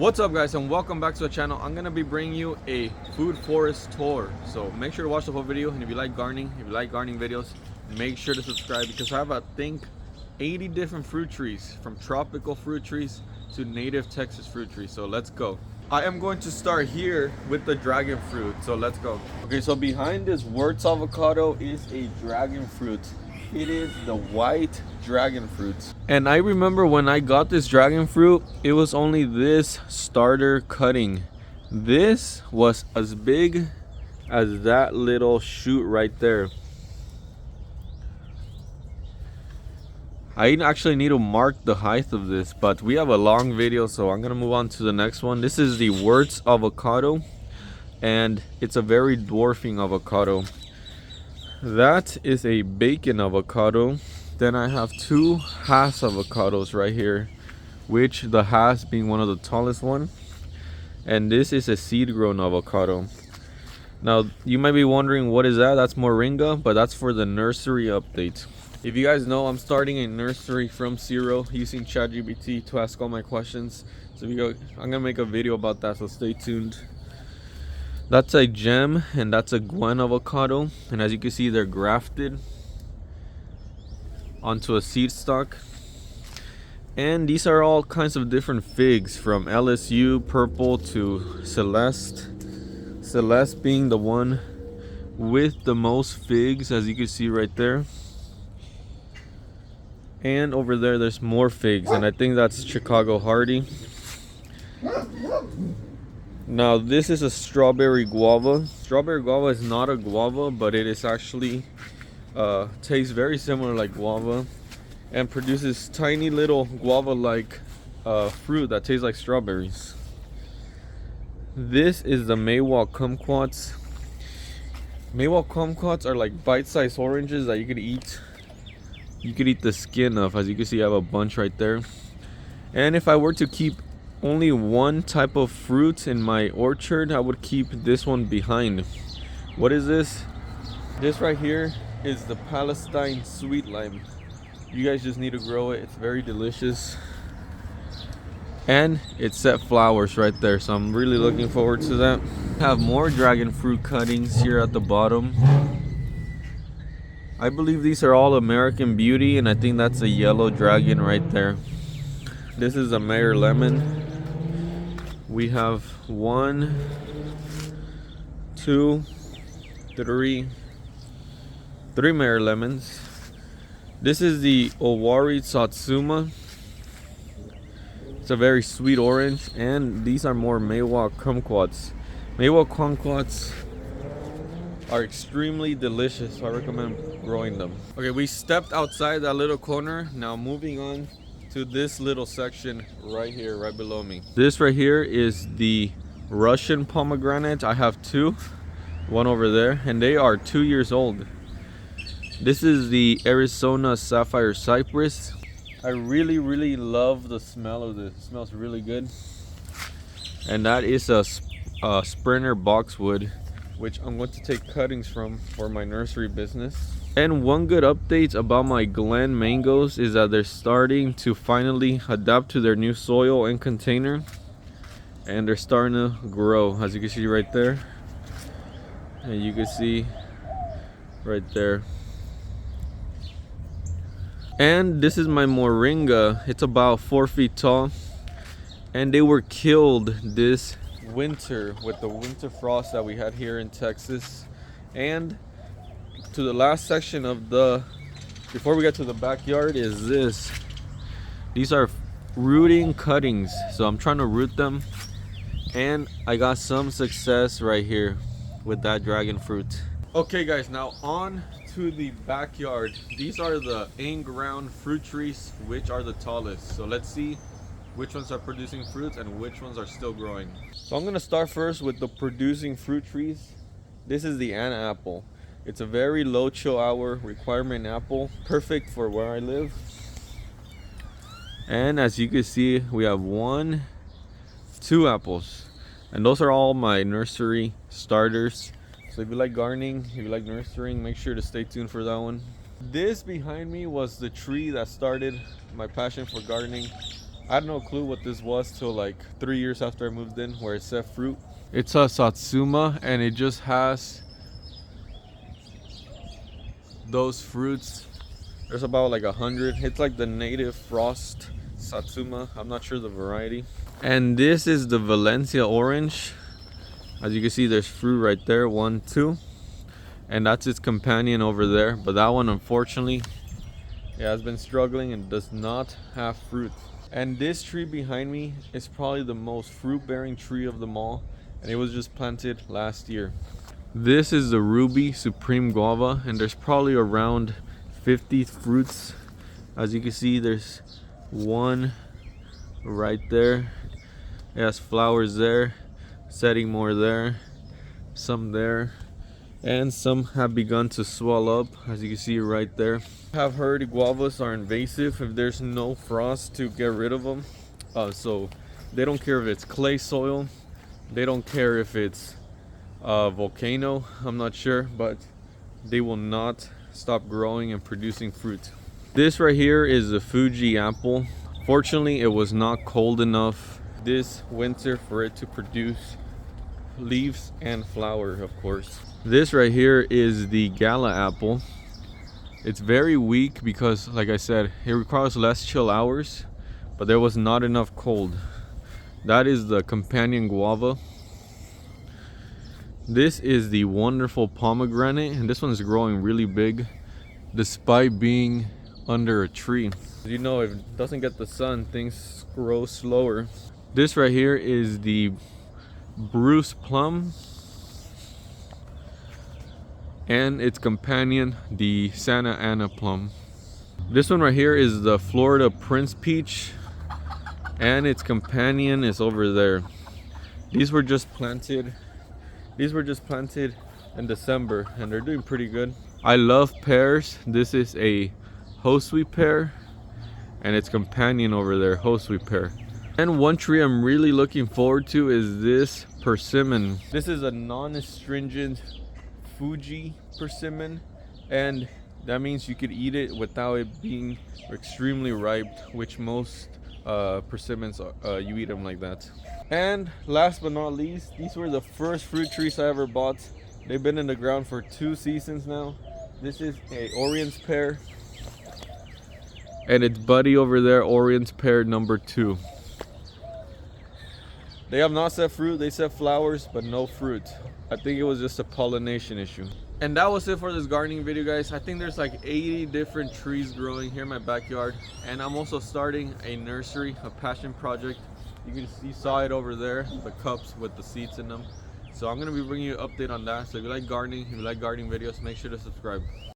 What's up guys, and welcome back to the channel. I'm gonna be bringing you a food forest tour, so make sure to watch the whole video. And if you like gardening videos, make sure to subscribe, because I have, I think, 80 different fruit trees, from tropical fruit trees to native Texas fruit trees. So let's go. I am going to start here with the dragon fruit, so let's go. Okay, so behind this Wertz avocado is a dragon fruit. It is the white dragon fruit. And I remember when I got this dragon fruit, it was only this starter cutting. This was as big as that little shoot right there. I actually need to mark the height of this, but we have a long video, so I'm gonna move on to the next one. This is the Wertz avocado, and it's a very dwarfing avocado. That is a bacon avocado. Then I have two Hass avocados right here, which the Hass being one of the tallest one. And this is a seed grown avocado. Now you might be wondering, what is that? That's moringa, but that's for the nursery update. If you guys know, I'm starting a nursery from zero using ChatGPT to ask all my questions. So if you go, I'm gonna make a video about that, so stay tuned. That's a gem, and that's a Gwen avocado, and as you can see, they're grafted onto a seed stock. And these are all kinds of different figs, from LSU purple to Celeste. Celeste being the one with the most figs, as you can see right there. And over there, there's more figs, and I think that's Chicago Hardy. Now this is a strawberry guava. Strawberry guava is not a guava, but it is actually tastes very similar like guava, and produces tiny little guava-like fruit that tastes like strawberries. This is the Maywalk kumquats. Maywalk kumquats are like bite-sized oranges that you could eat. You could eat the skin of. As you can see, I have a bunch right there. And if I were to keep only one type of fruit in my orchard, I would keep this one behind. What is this? This right here is the Palestine sweet lime. You guys just need to grow it. It's very delicious, and it set flowers right there, so I'm really looking forward to that. I have more dragon fruit cuttings here at the bottom. I believe these are all American Beauty, and I think that's a yellow dragon right there. This is a Mayor Lemon. We have 1, 2, 3 Mayor Lemons. This is the Owari Satsuma. It's a very sweet orange, and these are more Maywalk kumquats. Maywalk kumquats are extremely delicious, so I recommend growing them. Okay, we stepped outside that little corner. Now moving on to this little section right here, right below me. This right here is the Russian pomegranate. I have two, one over there, and they are 2 years old. This is the Arizona Sapphire Cypress. I really love the smell of this. It smells really good. And that is a Sprinter boxwood, which I'm going to take cuttings from for my nursery business. And one good update about my Glen mangoes is that they're starting to finally adapt to their new soil and container, and they're starting to grow, as you can see right there, and you can see right there. And this is my moringa. It's about 4 feet tall, and they were killed this winter with the winter frost that we had here in Texas. And to the last section of the, before we get to the backyard, is this. These are rooting cuttings, so I'm trying to root them, and I got some success right here with that dragon fruit. Okay guys, now on to the backyard. These are the in-ground fruit trees, which are the tallest. So let's see which ones are producing fruits and which ones are still growing. So I'm gonna start first with the producing fruit trees. This is the Anna apple. It's a very low chill hour requirement apple, perfect for where I live. And as you can see, we have 1, 2 apples, and those are all my nursery starters. So if you like gardening, if you like nurturing, make sure to stay tuned for that one. This behind me was the tree that started my passion for gardening. I had no clue what this was till like 3 years after I moved in, where it said fruit. It's a satsuma, and it just has those fruits. There's about like 100. It's like the native frost satsuma. I'm not sure the variety. And this is the Valencia orange. As you can see, there's fruit right there, 1, 2, and that's its companion over there. But that one, unfortunately, it has been struggling and does not have fruit. And this tree behind me is probably the most fruit-bearing tree of them all, and it was just planted last year. This is the Ruby Supreme Guava, and there's probably around 50 fruits. As you can see, there's one right there. It has flowers there, setting more there, some there, and some have begun to swell up, as you can see right there. I've heard guavas are invasive if there's no frost to get rid of them. So they don't care if it's clay soil, they don't care if it's a volcano, I'm not sure, but they will not stop growing and producing fruit. This right here is the Fuji apple. Fortunately, it was not cold enough this winter for it to produce leaves and flower, of course. This right here is the Gala apple. It's very weak because, like I said, it requires less chill hours, but there was not enough cold. That is the companion guava. This is the wonderful pomegranate, and this one is growing really big despite being under a tree. You know, if it doesn't get the sun, things grow slower. This right here is the Bruce plum, and its companion, the Santa Ana plum. This one right here is the Florida Prince peach, and its companion is over there. These were just planted in December, and they're doing pretty good. I love pears. This is a Hosui pear, and its companion over there, Hosui pear. And one tree I'm really looking forward to is this persimmon. This is a non-astringent Fuji persimmon, and that means you could eat it without it being extremely ripe, which most persimmons you eat them like that. And last but not least, these were the first fruit trees I ever bought. They've been in the ground for 2 seasons now. This is a Orion's pear, and its buddy over there, Orion's pear number 2. They have not set fruit, they set flowers, but no fruit. I think it was just a pollination issue. And that was it for this gardening video, guys. I think there's like 80 different trees growing here in my backyard. And I'm also starting a nursery, a passion project. You saw it over there, the cups with the seeds in them. So I'm gonna be bringing you an update on that. So if you like gardening, if you like gardening videos, make sure to subscribe.